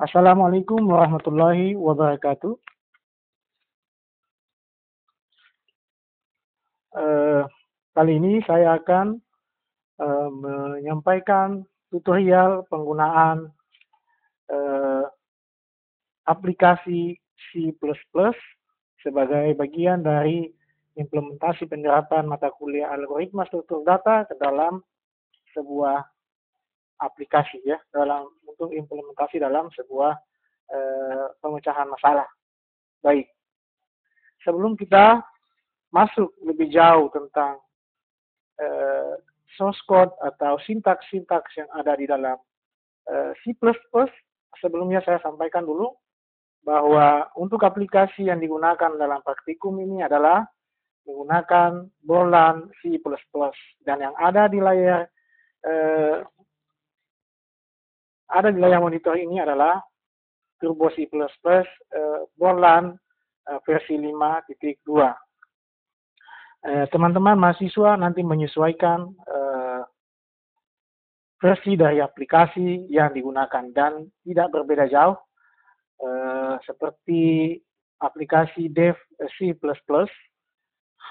Assalamualaikum warahmatullahi wabarakatuh. Eh, Kali ini saya akan menyampaikan tutorial penggunaan eh, aplikasi C++ sebagai bagian dari implementasi penyerapan mata kuliah algoritma struktur data ke dalam sebuah aplikasi ya, untuk implementasi dalam sebuah pemecahan masalah. Baik, sebelum kita masuk lebih jauh tentang source code atau sintaks-sintaks yang ada di dalam C++, sebelumnya saya sampaikan dulu bahwa untuk aplikasi yang digunakan dalam praktikum ini adalah menggunakan Borland C++, dan yang ada di layar monitor ini adalah Turbo C++ Borland versi 5.2. Teman-teman mahasiswa nanti menyesuaikan versi dari aplikasi yang digunakan dan tidak berbeda jauh seperti aplikasi dev C++,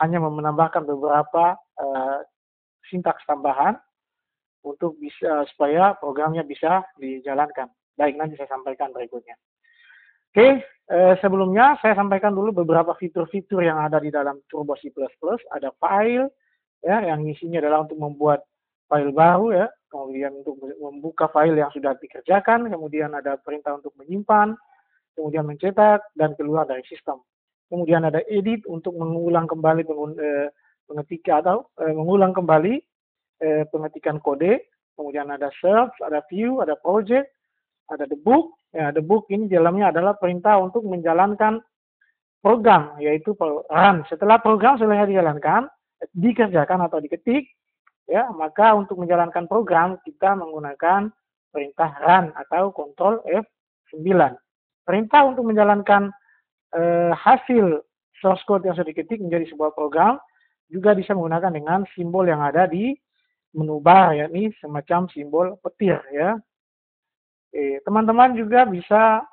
hanya menambahkan beberapa sintaks tambahan untuk supaya programnya bisa dijalankan. Baik, nanti saya sampaikan berikutnya. Oke, sebelumnya saya sampaikan dulu beberapa fitur-fitur yang ada di dalam Turbo C++. Ada file, ya, yang isinya adalah untuk membuat file baru, ya, kemudian untuk membuka file yang sudah dikerjakan, kemudian ada perintah untuk menyimpan, kemudian mencetak, dan keluar dari sistem. Kemudian ada edit untuk mengulang kembali mengulang kembali pengetikan kode. Kemudian ada search, ada view, ada project, ada debug. Ya, debug ini di dalamnya adalah perintah untuk menjalankan program, yaitu run. Setelah program selesai dikerjakan atau diketik, ya, maka untuk menjalankan program kita menggunakan perintah run atau Ctrl F9. Perintah untuk menjalankan hasil source code yang sudah diketik menjadi sebuah program juga bisa menggunakan dengan simbol yang ada di menu bar, yakni semacam simbol petir, ya. Teman-teman juga bisa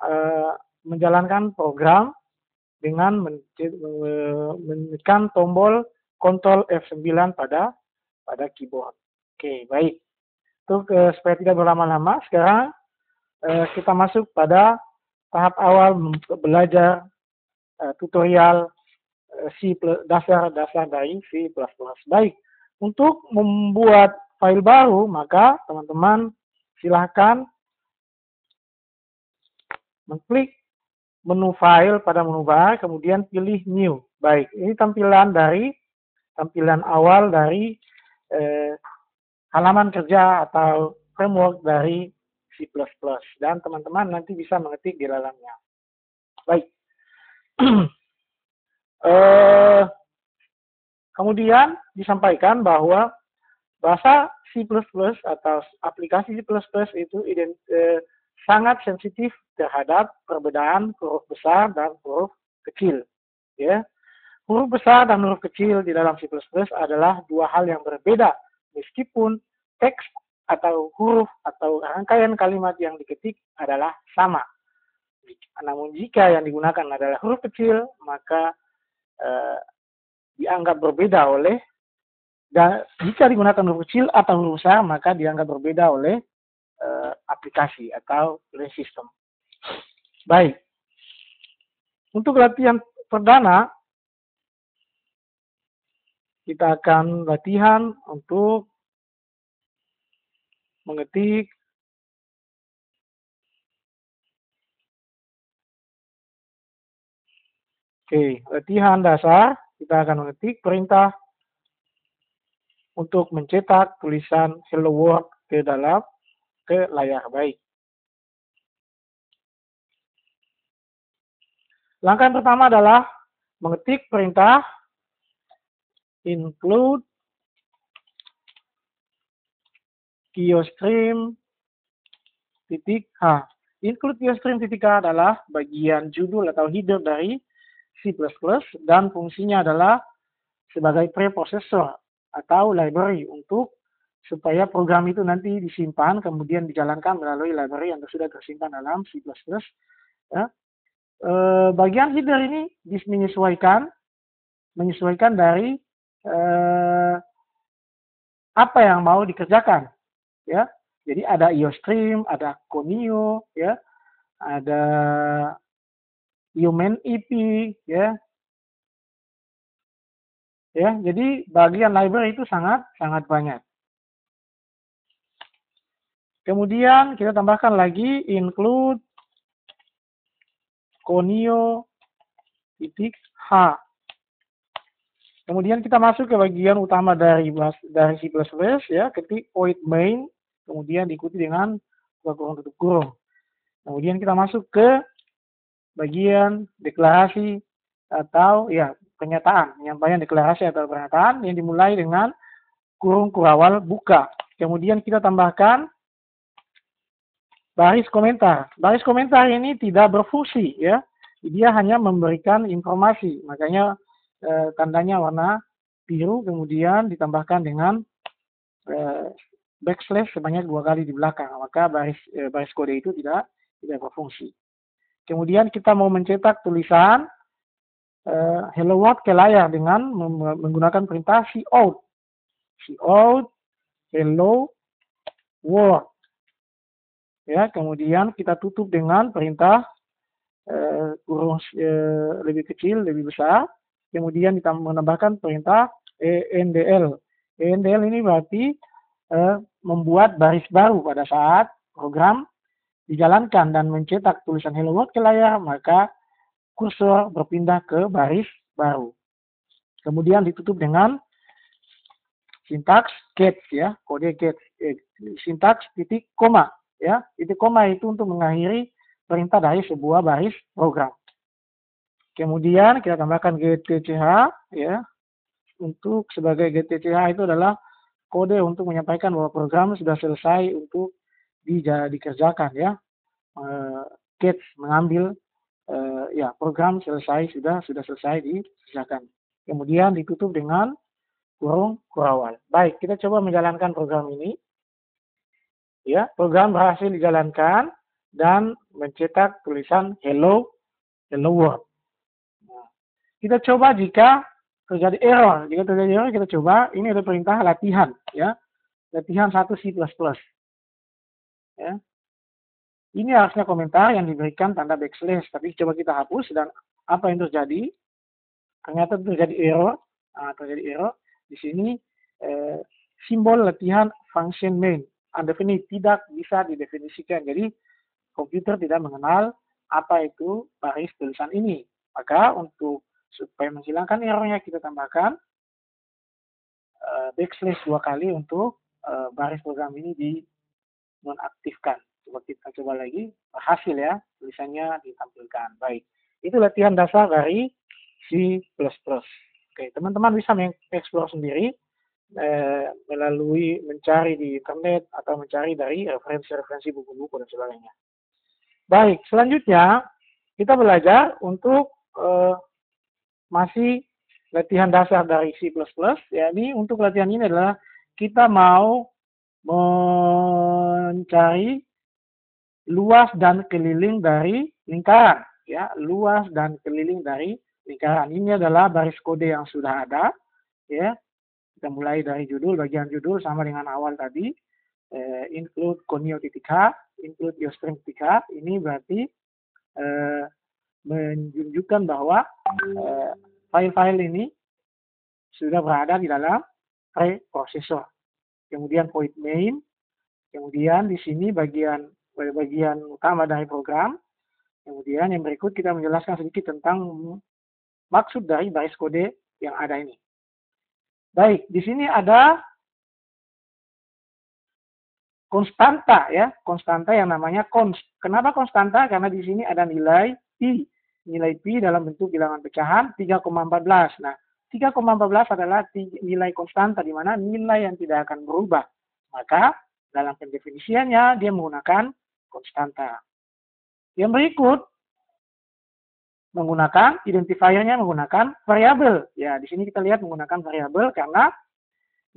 menjalankan program dengan menekan tombol Ctrl F9 pada keyboard. Oke, baik. Untuk supaya tidak berlama-lama, sekarang kita masuk pada tahap awal belajar tutorial dasar dari C++. Baik, untuk membuat file baru, maka teman-teman silahkan mengklik menu file pada menu bar, kemudian pilih new. Baik, ini tampilan awal dari halaman kerja atau framework dari C++, dan teman-teman nanti bisa mengetik di dalamnya. Baik. Kemudian disampaikan bahwa bahasa C++ atau aplikasi C++ itu sangat sensitif terhadap perbedaan huruf besar dan huruf kecil. Ya. Huruf besar dan huruf kecil di dalam C++ adalah dua hal yang berbeda, meskipun teks atau huruf atau rangkaian kalimat yang diketik adalah sama. Namun jika yang digunakan adalah huruf kecil, maka dianggap berbeda dan jika digunakan huruf kecil atau huruf besar, maka dianggap berbeda oleh aplikasi atau operating system. Baik. Untuk latihan perdana, kita akan latihan untuk mengetik latihan dasar. Kita akan mengetik perintah untuk mencetak tulisan hello world ke layar. Baik. Langkah yang pertama adalah mengetik perintah include QStream .h. Include QStream .h adalah bagian judul atau header dari C++ dan fungsinya adalah sebagai preprocessor atau library untuk supaya program itu nanti disimpan, kemudian dijalankan melalui library yang sudah tersimpan dalam C++. Ya. Bagian header ini menyesuaikan dari apa yang mau dikerjakan, ya. Jadi ada IOStream, ada Conio, ya, ada Human EP, ya. Ya, jadi bagian library itu sangat banyak. Kemudian kita tambahkan lagi include Conio.h. Kemudian kita masuk ke bagian utama dari C++, ya, ketik void main, kemudian diikuti dengan kurung tutup kurung. Kemudian kita masuk ke bagian deklarasi atau ya penyampaian deklarasi atau pernyataan yang dimulai dengan kurung kurawal buka. Kemudian kita tambahkan baris komentar. Baris komentar ini tidak berfungsi, ya. Dia hanya memberikan informasi. Makanya tandanya warna biru, kemudian ditambahkan dengan backslash sebanyak 2 kali di belakang. Maka baris kode itu tidak berfungsi. Kemudian kita mau mencetak tulisan hello world ke layar dengan menggunakan perintah cout. Cout hello world. Ya, kemudian kita tutup dengan perintah kurung lebih kecil, lebih besar. Kemudian kita menambahkan perintah endl. Endl ini berarti membuat baris baru pada saat program dijalankan dan mencetak tulisan hello world ke layar, maka kursor berpindah ke baris baru. Kemudian ditutup dengan sintaks get, ya, kode get, sintaks titik koma, ya. Titik koma itu untuk mengakhiri perintah dari sebuah baris program. Kemudian kita tambahkan GTCH, ya. Untuk sebagai GTCH itu adalah kode untuk menyampaikan bahwa program sudah selesai untuk dikerjakan, ya. Get mengambil ya, program selesai, sudah selesai dikerjakan. Kemudian ditutup dengan kurung kurawal. Baik, kita coba menjalankan program ini. Ya, program berhasil dijalankan dan mencetak tulisan hello world. Nah, kita coba jika terjadi error. Jika terjadi error, kita coba, ini ada perintah latihan, ya. Latihan 1 C++. Ya. Ini harusnya komentar yang diberikan tanda backslash, tapi coba kita hapus dan apa yang terjadi? Ternyata terjadi error. Nah, terjadi error. Di sini simbol latihan function main undefined tidak bisa didefinisikan. Jadi komputer tidak mengenal apa itu baris tulisan ini. Maka supaya menghilangkan errornya kita tambahkan backslash 2 kali untuk baris program ini dinonaktifkan. Kita coba lagi, berhasil, ya, tulisannya ditampilkan. Baik, itu latihan dasar dari C++. Oke, teman-teman bisa mengeksplor sendiri melalui mencari di internet atau mencari dari referensi buku-buku dan sebagainya. Baik, selanjutnya kita belajar untuk masih latihan dasar dari C++. Ya, ini untuk latihan ini adalah kita mau mencari luas dan keliling dari lingkaran, ya, luas dan keliling dari lingkaran. Ini adalah baris kode yang sudah ada, ya. Kita mulai dari judul, bagian judul sama dengan awal tadi, include conio.h, include IOStream.h. Ini berarti menunjukkan bahwa file-file ini sudah berada di dalam preprosesor. Kemudian void main, kemudian di sini bagian utama dari program. Kemudian yang berikut kita menjelaskan sedikit tentang maksud dari baris kode yang ada ini. Baik, di sini ada konstanta, ya, konstanta yang namanya const. Kenapa konstanta? Karena di sini ada nilai pi. Nilai pi dalam bentuk bilangan pecahan 3,14. Nah, 3,14 adalah nilai konstanta, di mana nilai yang tidak akan berubah. Maka dalam pendefinisiannya dia menggunakan konstanta. Yang berikut menggunakan identifiernya menggunakan variabel. Ya, di sini kita lihat menggunakan variabel karena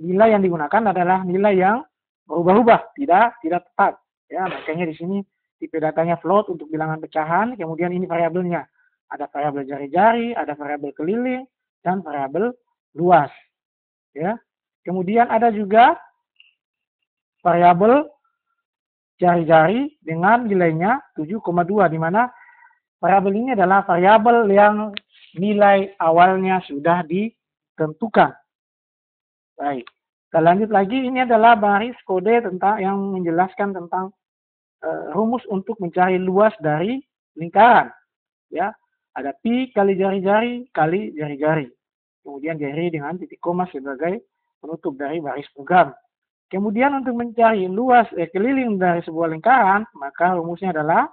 nilai yang digunakan adalah nilai yang berubah-ubah, tidak tepat. Ya, makanya di sini tipe datanya float untuk bilangan pecahan, kemudian ini variabelnya. Ada variabel jari-jari, ada variabel keliling, dan variabel luas. Ya. Kemudian ada juga variabel jari-jari dengan nilainya 7,2, di mana variabel ini adalah variabel yang nilai awalnya sudah ditentukan. Baik. Kita lanjut lagi, ini adalah baris kode tentang yang menjelaskan tentang rumus untuk mencari luas dari lingkaran. Ya, ada pi kali jari-jari kali jari-jari. Kemudian diakhiri dengan titik koma sebagai penutup dari baris program. Kemudian untuk mencari luas keliling dari sebuah lingkaran, maka rumusnya adalah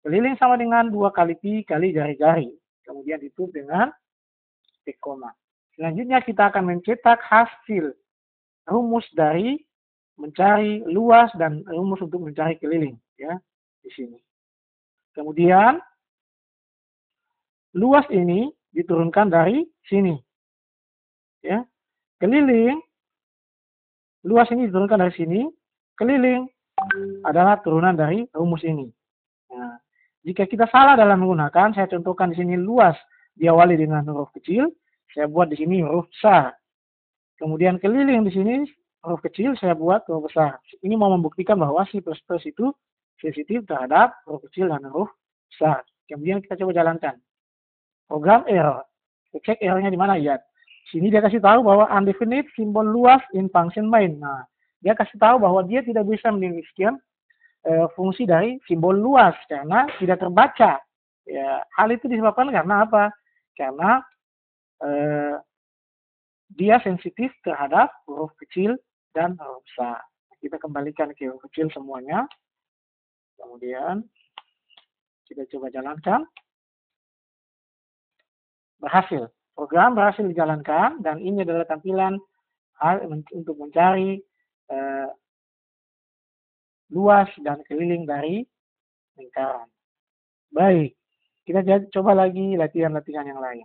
keliling sama dengan 2 kali pi kali jari-jari. Kemudian ditutup dengan titik koma. Selanjutnya kita akan mencetak hasil rumus dari mencari luas dan rumus untuk mencari keliling, ya, di sini. Kemudian luas ini diturunkan dari sini, ya. Keliling, luas ini diturunkan dari sini, keliling adalah turunan dari rumus ini. Nah, jika kita salah dalam menggunakan, saya contohkan di sini luas diawali dengan huruf kecil, saya buat di sini huruf besar. Kemudian keliling di sini huruf kecil, saya buat huruf besar. Ini mau membuktikan bahwa C++ itu sensitif terhadap huruf kecil dan huruf besar. Kemudian kita coba jalankan. Program error. Kita cek errornya di mana ya. Sini dia kasih tahu bahwa undefinite simbol luas in function main. Nah, dia kasih tahu bahwa dia tidak bisa mendefinisikan fungsi dari simbol luas karena tidak terbaca. Ya, hal itu disebabkan karena apa? Karena dia sensitif terhadap huruf kecil dan huruf besar. Kita kembalikan ke huruf kecil semuanya. Kemudian kita coba jalankan. Berhasil. Program berhasil dijalankan dan ini adalah tampilan untuk mencari luas dan keliling dari lingkaran. Baik, kita coba lagi latihan-latihan yang lain.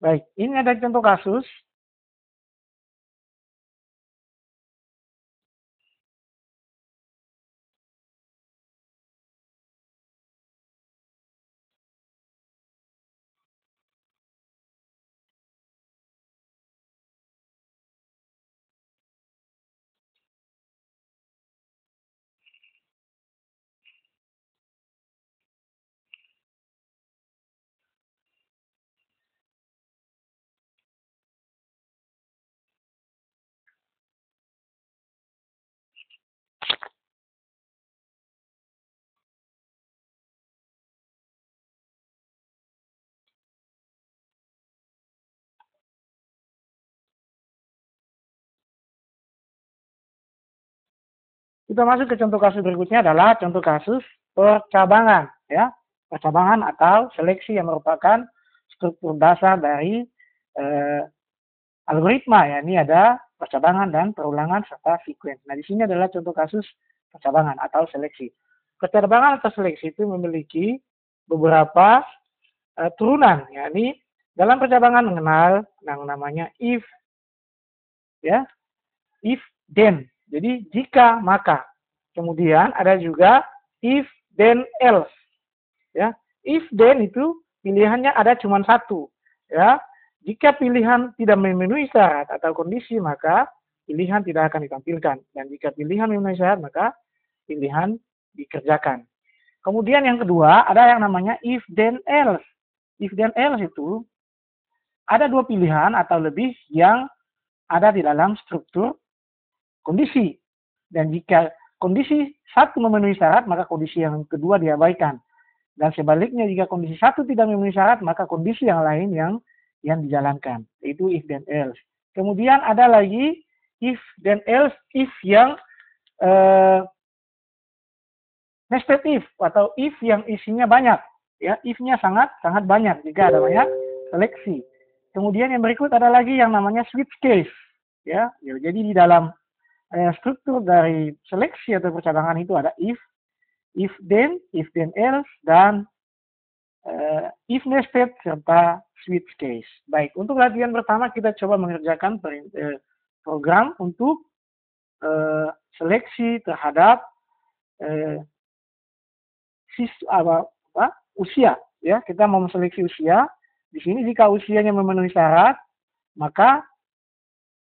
Baik, ini ada contoh kasus. Kita masuk ke contoh kasus berikutnya adalah contoh kasus percabangan, ya. Percabangan atau seleksi yang merupakan struktur dasar dari algoritma, ya. Ini ada percabangan dan perulangan serta sequence. Nah, di sini adalah contoh kasus percabangan atau seleksi. Percabangan atau seleksi itu memiliki beberapa turunan, yakni dalam percabangan mengenal yang namanya if, ya, if then. Jadi jika maka. Kemudian ada juga if then else, ya. If then itu pilihannya ada cuma satu, ya. Jika pilihan tidak memenuhi syarat atau kondisi, maka pilihan tidak akan ditampilkan. Dan jika pilihan memenuhi syarat, maka pilihan dikerjakan. Kemudian yang kedua, ada yang namanya if then else. If then else itu ada dua pilihan atau lebih yang ada di dalam struktur kondisi. Dan jika kondisi satu memenuhi syarat, maka kondisi yang kedua diabaikan. Dan sebaliknya, jika kondisi satu tidak memenuhi syarat, maka kondisi yang lain yang dijalankan. Itu if then else. Kemudian ada lagi if then else, if yang nested if atau if yang isinya banyak, ya. If-nya sangat banyak. Jika ada banyak seleksi. Kemudian yang berikut ada lagi yang namanya switch case. Ya, jadi di dalam struktur dari seleksi atau percabangan itu ada if then else, dan if nested serta switch case. Baik, untuk latihan pertama kita coba mengerjakan program untuk seleksi terhadap usia. Ya, kita mau seleksi usia. Di sini jika usianya memenuhi syarat, maka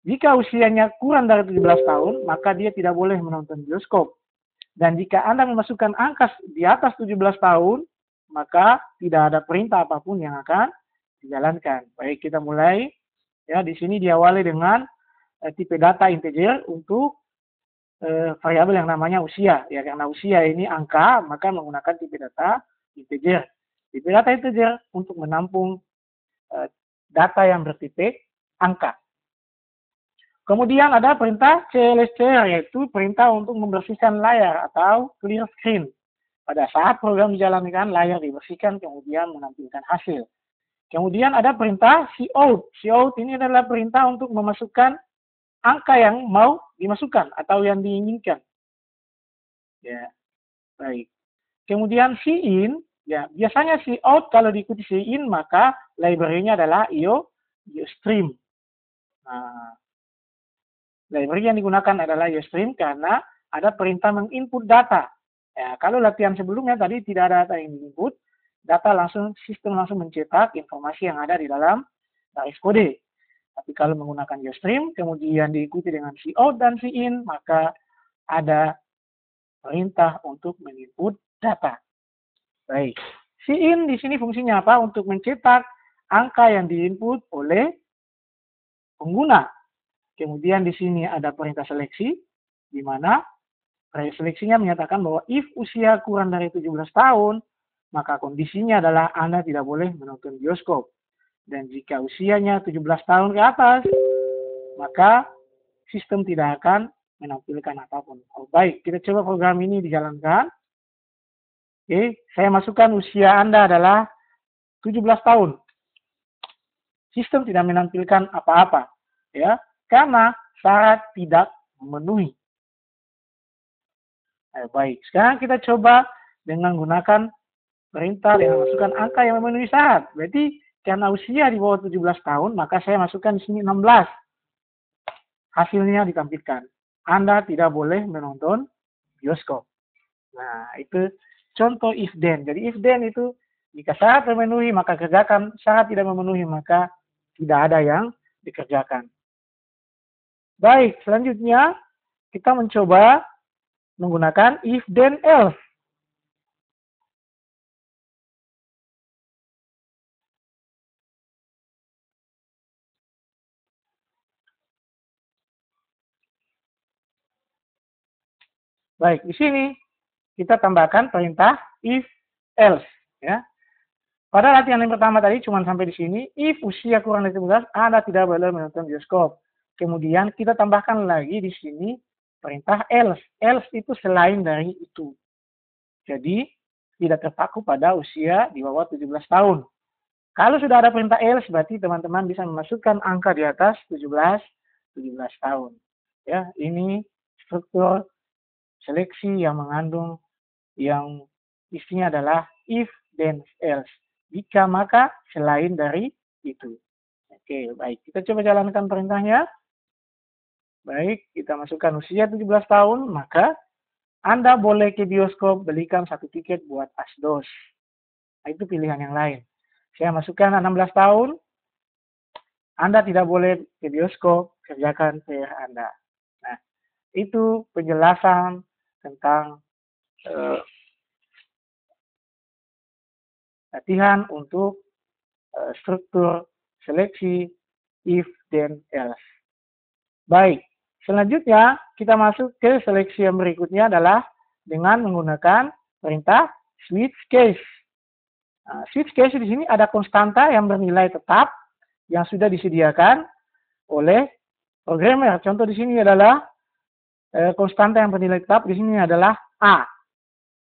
jika usianya kurang dari 17 tahun, maka dia tidak boleh menonton bioskop. Dan jika Anda memasukkan angka di atas 17 tahun, maka tidak ada perintah apapun yang akan dijalankan. Baik, kita mulai. Ya, di sini diawali dengan tipe data integer untuk variabel yang namanya usia. Ya, karena usia ini angka, maka menggunakan tipe data integer. Tipe data integer untuk menampung data yang bertipe angka. Kemudian ada perintah CLSCR, yaitu perintah untuk membersihkan layar atau clear screen. Pada saat program dijalankan, layar dibersihkan, kemudian menampilkan hasil. Kemudian ada perintah cout. Cout ini adalah perintah untuk memasukkan angka yang mau dimasukkan atau yang diinginkan. Ya, baik. Kemudian cin, ya biasanya cout kalau diikuti cin maka library-nya adalah IOStream. Nah, library yang digunakan adalah IOStream karena ada perintah menginput data. Ya, kalau latihan sebelumnya tadi tidak ada data yang diinput, sistem langsung mencetak informasi yang ada di dalam baris kode. Tapi kalau menggunakan IOStream, kemudian diikuti dengan cout dan cin, maka ada perintah untuk menginput data. Baik, cin di sini fungsinya apa? Untuk mencetak angka yang diinput oleh pengguna. Kemudian di sini ada perintah seleksi, di mana seleksinya menyatakan bahwa if usia kurang dari 17 tahun, maka kondisinya adalah Anda tidak boleh menonton bioskop. Dan jika usianya 17 tahun ke atas, maka sistem tidak akan menampilkan apapun. Oh, baik, kita coba program ini dijalankan. Oke, saya masukkan usia Anda adalah 17 tahun. Sistem tidak menampilkan apa-apa, ya, karena syarat tidak memenuhi. Baik, sekarang kita coba dengan menggunakan perintah dengan masukkan angka yang memenuhi syarat. Berarti karena usia di bawah 17 tahun, maka saya masukkan di sini 16. Hasilnya ditampilkan. Anda tidak boleh menonton bioskop. Nah, itu contoh if then. Jadi if then itu jika syarat termenuhi maka kerjakan, syarat tidak memenuhi maka tidak ada yang dikerjakan. Baik, selanjutnya kita mencoba menggunakan if then else. Baik, di sini kita tambahkan perintah if else, ya. Pada latihan yang pertama tadi cuma sampai di sini, if usia kurang dari 17, Anda tidak boleh menonton bioskop. Kemudian kita tambahkan lagi di sini perintah else. Else itu selain dari itu. Jadi tidak terpaku pada usia di bawah 17 tahun. Kalau sudah ada perintah else, berarti teman-teman bisa memasukkan angka di atas 17 tahun. Ya, ini struktur seleksi yang mengandung yang isinya adalah if then else. Jika maka selain dari itu. Oke, baik. Kita coba jalankan perintahnya. Baik, kita masukkan usia 17 tahun, maka Anda boleh ke bioskop belikan 1 tiket buat asdos. Nah, itu pilihan yang lain. Saya masukkan 16 tahun, Anda tidak boleh ke bioskop, kerjakan PR Anda. Nah, itu penjelasan tentang latihan untuk struktur seleksi if then else. Baik, selanjutnya kita masuk ke seleksi yang berikutnya adalah dengan menggunakan perintah switch case. Nah, switch case di sini ada konstanta yang bernilai tetap yang sudah disediakan oleh programmer. Contoh di sini adalah konstanta yang bernilai tetap di sini adalah A.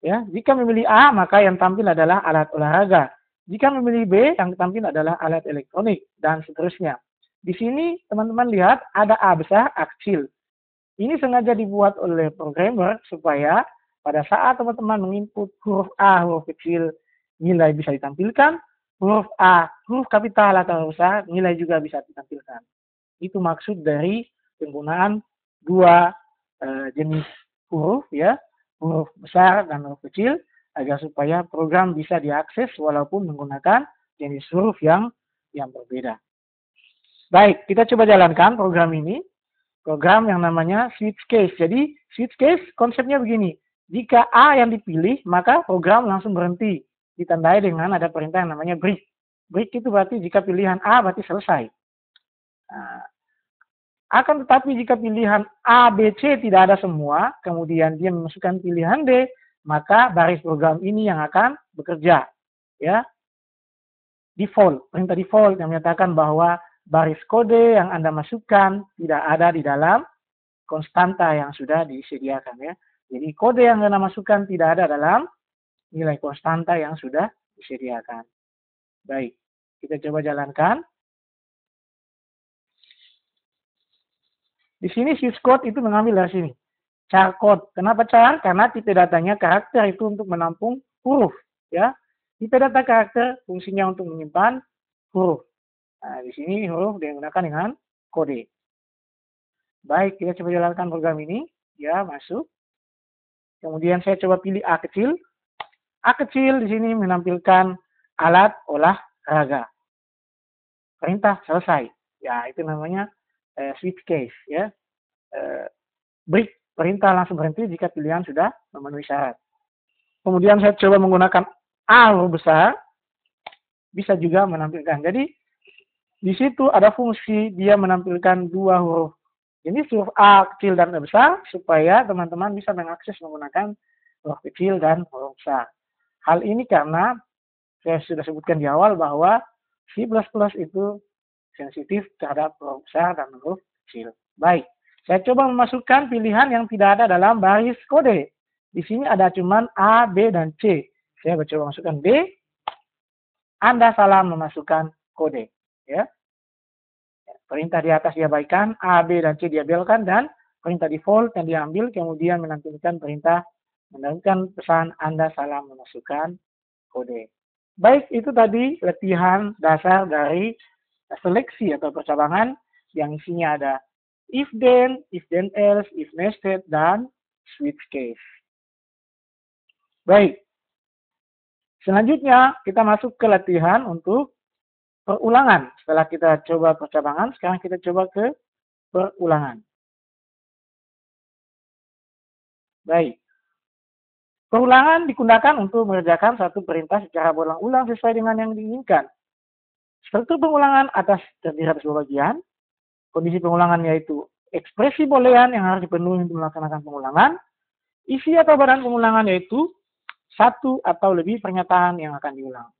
Ya, jika memilih A, maka yang tampil adalah alat olahraga. Jika memilih B, yang ditampilkan adalah alat elektronik, dan seterusnya. Di sini teman-teman lihat ada A besar, A kecil. Ini sengaja dibuat oleh programmer supaya pada saat teman-teman menginput huruf A, huruf kecil, nilai bisa ditampilkan, huruf A, huruf kapital atau huruf besar, nilai juga bisa ditampilkan. Itu maksud dari penggunaan dua jenis huruf, ya, huruf besar dan huruf kecil, agar supaya program bisa diakses walaupun menggunakan jenis huruf yang berbeda. Baik, kita coba jalankan program ini. Program yang namanya switch case. Jadi, switch case konsepnya begini. Jika A yang dipilih, maka program langsung berhenti. Ditandai dengan ada perintah yang namanya break. Break itu berarti jika pilihan A berarti selesai. Nah, akan tetapi jika pilihan A, B, C tidak ada semua, kemudian dia memasukkan pilihan D, maka baris program ini yang akan bekerja. Ya, default, perintah default yang menyatakan bahwa baris kode yang Anda masukkan tidak ada di dalam konstanta yang sudah disediakan, ya. Jadi kode yang Anda masukkan tidak ada dalam nilai konstanta yang sudah disediakan. Baik, kita coba jalankan. Di sini syscode itu mengambil dari sini. Char code. Kenapa char? Karena tipe datanya karakter itu untuk menampung huruf, ya. Tipe data karakter fungsinya untuk menyimpan huruf. Nah, di sini huruf digunakan dengan kode. Baik, kita coba jalankan program ini. Ya, masuk. Kemudian saya coba pilih A kecil. A kecil di sini menampilkan alat olahraga. Perintah selesai. Ya, itu namanya switch case, ya. Break, perintah langsung berhenti jika pilihan sudah memenuhi syarat. Kemudian saya coba menggunakan A huruf besar. Bisa juga menampilkan. Jadi, di situ ada fungsi dia menampilkan dua huruf. Ini huruf A kecil dan A besar supaya teman-teman bisa mengakses menggunakan huruf kecil dan huruf besar. Hal ini karena saya sudah sebutkan di awal bahwa C++ itu sensitif terhadap huruf besar dan huruf kecil. Baik, saya coba memasukkan pilihan yang tidak ada dalam baris kode. Di sini ada cuman A, B, dan C. Saya coba masukkan B. Anda salah memasukkan kode. Ya. Perintah di atas diabaikan, A, B, dan C diabaikan, dan perintah default yang diambil kemudian menampilkan perintah menampilkan pesan Anda salah memasukkan kode. Baik, itu tadi latihan dasar dari seleksi atau percabangan yang isinya ada if then else, if nested, dan switch case. Baik, selanjutnya kita masuk ke latihan untuk perulangan. Setelah kita coba percabangan, sekarang kita coba ke perulangan. Baik. Perulangan digunakan untuk mengerjakan satu perintah secara berulang-ulang sesuai dengan yang diinginkan. Struktur pengulangan atas terdiri atas dua bagian. Kondisi pengulangan yaitu ekspresi boolean yang harus dipenuhi untuk melaksanakan pengulangan. Isi atau badan pengulangan yaitu satu atau lebih pernyataan yang akan diulang.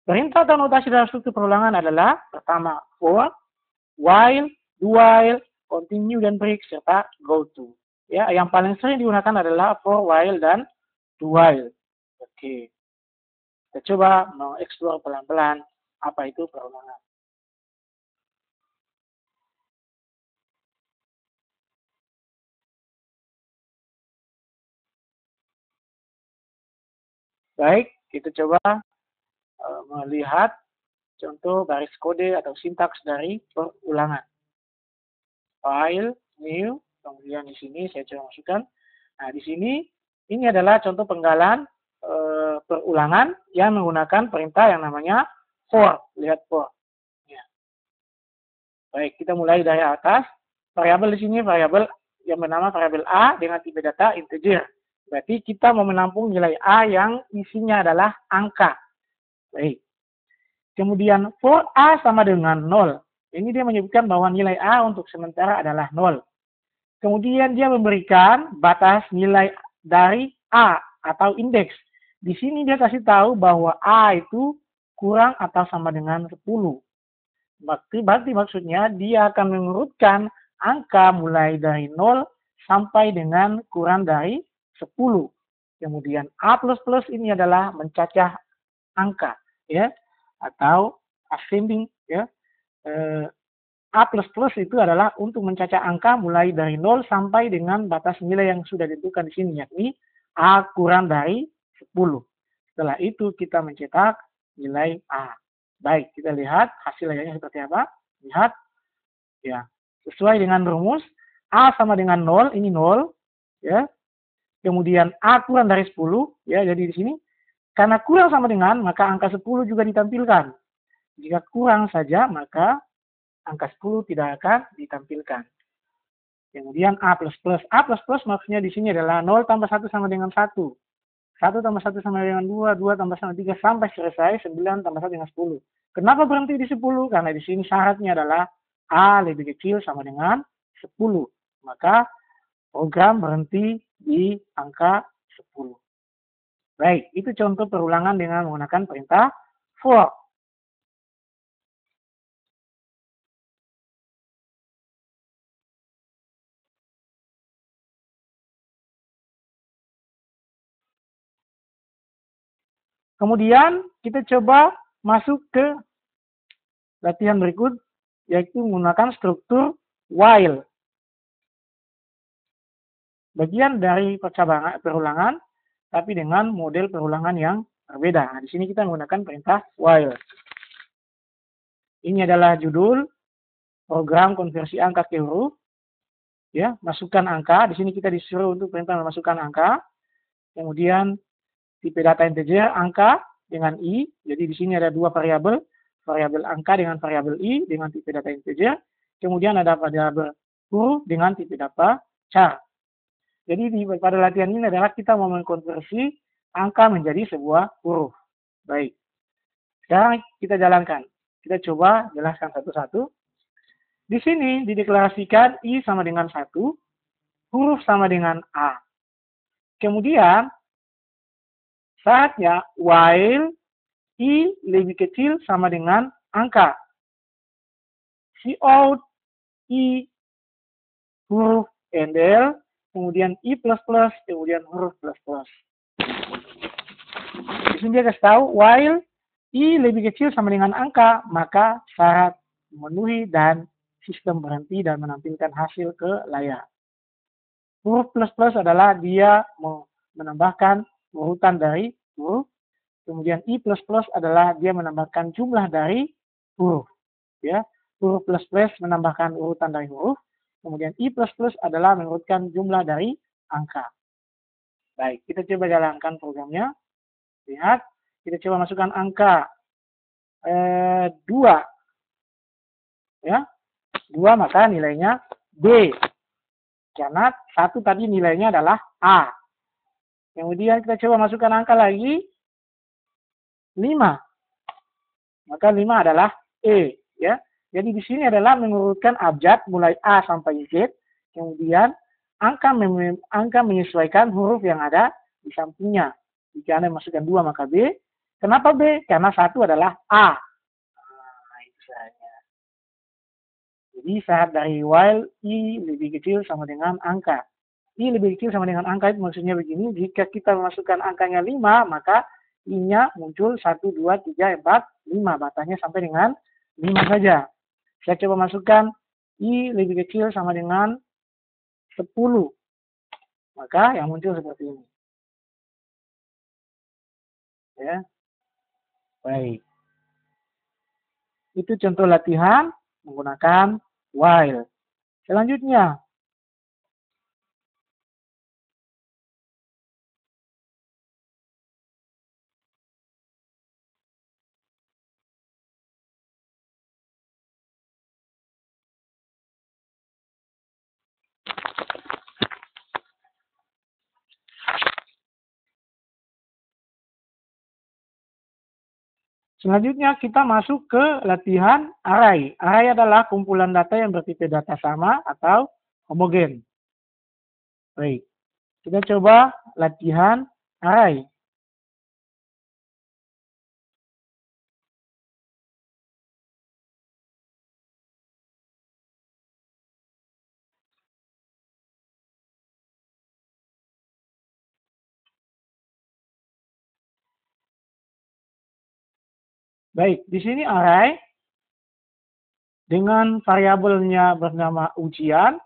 Perintah atau notasi dalam struktur perulangan adalah pertama for, while, do while, continue, dan break, serta go to. Ya, yang paling sering digunakan adalah for, while, dan do while. Oke. Kita coba mengeksplor pelan-pelan apa itu perulangan. Baik, kita coba melihat contoh baris kode atau sintaks dari perulangan. File, new, kemudian di sini saya coba masukkan. Nah, di sini ini adalah contoh penggalan perulangan yang menggunakan perintah yang namanya for. Lihat for. Ya. Baik, kita mulai dari atas. Variabel di sini variabel yang bernama variabel A dengan tipe data integer. Berarti kita mau menampung nilai A yang isinya adalah angka. Baik. Kemudian for A sama dengan 0. Ini dia menyebutkan bahwa nilai A untuk sementara adalah 0. Kemudian dia memberikan batas nilai dari A atau indeks. Di sini dia kasih tahu bahwa A itu kurang atau sama dengan 10. Berarti maksudnya dia akan mengurutkan angka mulai dari 0 sampai dengan kurang dari 10. Kemudian A++ ini adalah mencacah angka, ya. atau ascending ya. A++ itu adalah untuk mencacah angka mulai dari 0 sampai dengan batas nilai yang sudah ditentukan di sini, yakni A kurang dari 10. Setelah itu kita mencetak nilai A. Baik, kita lihat hasil layarnya seperti apa. Lihat, ya, sesuai dengan rumus, A sama dengan 0, ini 0, ya. Kemudian A kurang dari 10, ya, jadi di sini, karena kurang sama dengan, maka angka 10 juga ditampilkan. Jika kurang saja, maka angka 10 tidak akan ditampilkan. Kemudian A++. A++ maksudnya di sini adalah 0 tambah 1 sama dengan 1. 1 tambah 1 sama dengan 2, 2 tambah 1 3 sampai selesai, 9 tambah 1 dengan 10. Kenapa berhenti di 10? Karena di sini syaratnya adalah A lebih kecil sama dengan 10. Maka program berhenti di angka 10. Baik, itu contoh perulangan dengan menggunakan perintah for. Kemudian kita coba masuk ke latihan berikut, yaitu menggunakan struktur while. Bagian dari perulangan, tapi dengan model perulangan yang berbeda. Nah, di sini kita menggunakan perintah while. Ini adalah judul program konversi angka ke huruf. Ya, masukkan angka. Di sini kita disuruh untuk perintah memasukkan angka. Kemudian tipe data integer angka dengan i. Jadi di sini ada dua variabel, variabel angka dengan variabel i dengan tipe data integer. Kemudian ada variabel huruf dengan tipe data char. Jadi pada latihan ini adalah kita mau mengkonversi angka menjadi sebuah huruf. Baik. Sekarang kita jalankan. Kita coba jelaskan satu-satu. Di sini dideklarasikan i sama dengan 1, huruf sama dengan a. Kemudian saatnya while i lebih kecil sama dengan angka. Cout i huruf endel, kemudian i++, kemudian huruf plus. Di sini dia kasih tahu while i lebih kecil sama dengan angka, maka syarat memenuhi dan sistem berhenti dan menampilkan hasil ke layar. Huruf plus adalah dia menambahkan urutan dari huruf. Kemudian i++ adalah dia menambahkan jumlah dari huruf. Ya, huruf plus menambahkan urutan dari huruf. Kemudian i++ adalah mengurutkan jumlah dari angka. Baik, kita coba jalankan programnya. Lihat, kita coba masukkan angka 2. Ya, 2 maka nilainya B. Karena 1 tadi nilainya adalah A. Kemudian kita coba masukkan angka lagi 5. Maka 5 adalah E. Ya. Jadi di sini adalah mengurutkan abjad mulai A sampai Z. Kemudian angka menyesuaikan huruf yang ada di sampingnya. Jika Anda masukkan 2 maka B. Kenapa B? Karena 1 adalah A. Nah, itu saja. Jadi syarat dari while i lebih kecil sama dengan angka. I lebih kecil sama dengan angka itu maksudnya begini, jika kita memasukkan angkanya 5, maka i-nya muncul 1, 2, 3, 4, 5. Batasnya sampai dengan 5 saja. Saya coba masukkan i lebih kecil sama dengan 10. Maka yang muncul seperti ini. Ya. Baik. Itu contoh latihan menggunakan while. Selanjutnya, kita masuk ke latihan array. Array adalah kumpulan data yang bertipe data sama atau homogen. Baik, kita coba latihan array. Baik, di sini array dengan variabelnya bernama ujian.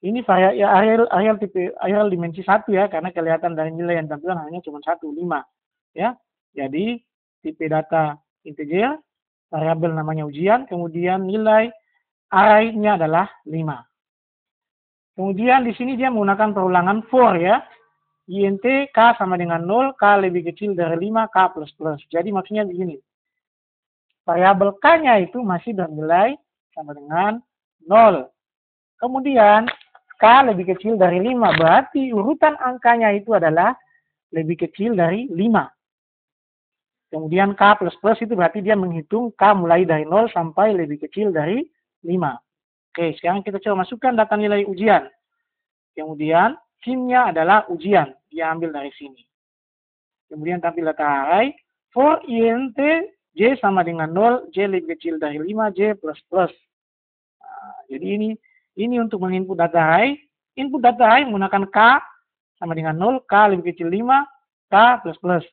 Ini areal tipe areal dimensi 1 ya, karena kelihatan dari nilai yang tampilkan hanya cuma 1, 5 ya. Jadi tipe data integer, variabel namanya ujian, kemudian nilai array-nya adalah 5. Kemudian di sini dia menggunakan perulangan for ya. int k sama dengan 0, k lebih kecil dari 5, k plus plus. Jadi maksudnya begini. Variabel k-nya itu masih bernilai sama dengan 0. Kemudian k lebih kecil dari 5, berarti urutan angkanya itu adalah lebih kecil dari 5. Kemudian k plus plus itu berarti dia menghitung k mulai dari 0 sampai lebih kecil dari 5. Oke, sekarang kita coba masukkan data nilai ujian. Kemudian SIM-nya adalah ujian, dia ambil dari sini. Kemudian tampil data array, for int j sama dengan 0, j lebih kecil dari 5, j plus plus. Nah, jadi ini untuk menginput data array. Input data array menggunakan k sama dengan 0, k lebih kecil 5, k plus plus.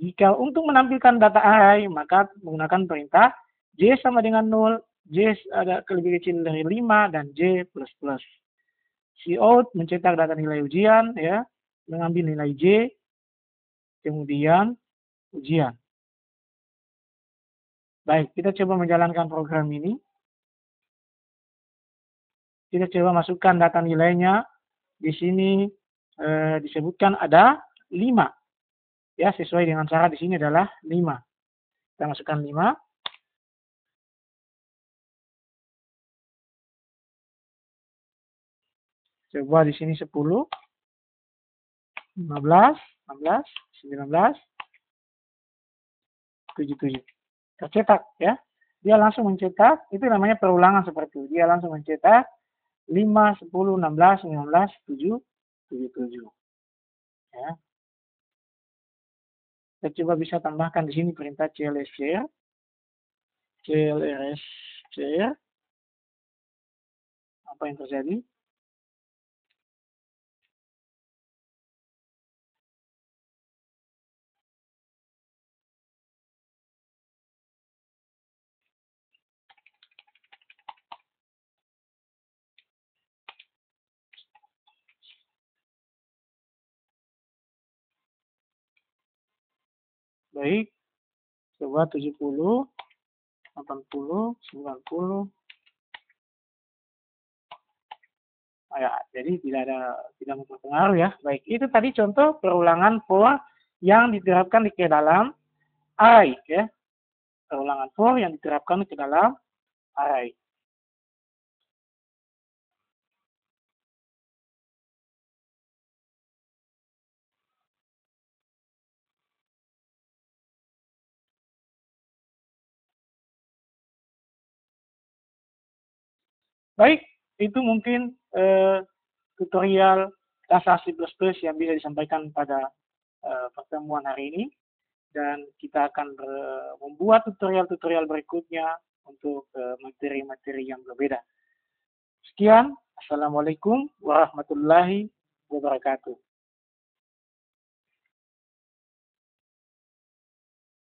Jika untuk menampilkan data array, maka menggunakan perintah j sama dengan 0, j ada lebih kecil dari 5, dan j plus plus. Cout mencetak data nilai ujian, ya, mengambil nilai j, kemudian ujian. Baik, kita coba menjalankan program ini. Kita coba masukkan data nilainya. Di sini disebutkan ada 5. Ya, sesuai dengan syarat di sini adalah 5. Kita masukkan 5. Coba di sini 10, 15, 16, 19, 77. Tercetak ya. Dia langsung mencetak, itu namanya perulangan seperti itu. Dia langsung mencetak 5, 10, 16, 19, 7, 77. Ya. Kita coba bisa tambahkan di sini perintah clscr. clscr. Apa yang terjadi? Baik, coba 70, 80, 90. Ya, jadi tidak berpengaruh ya. Baik, itu tadi contoh perulangan for yang diterapkan di dalam array ya. Perulangan for yang diterapkan ke dalam array. Baik, itu mungkin tutorial dasar C++ yang bisa disampaikan pada pertemuan hari ini. Dan kita akan membuat tutorial-tutorial berikutnya untuk materi-materi yang berbeda. Sekian, Assalamualaikum warahmatullahi wabarakatuh.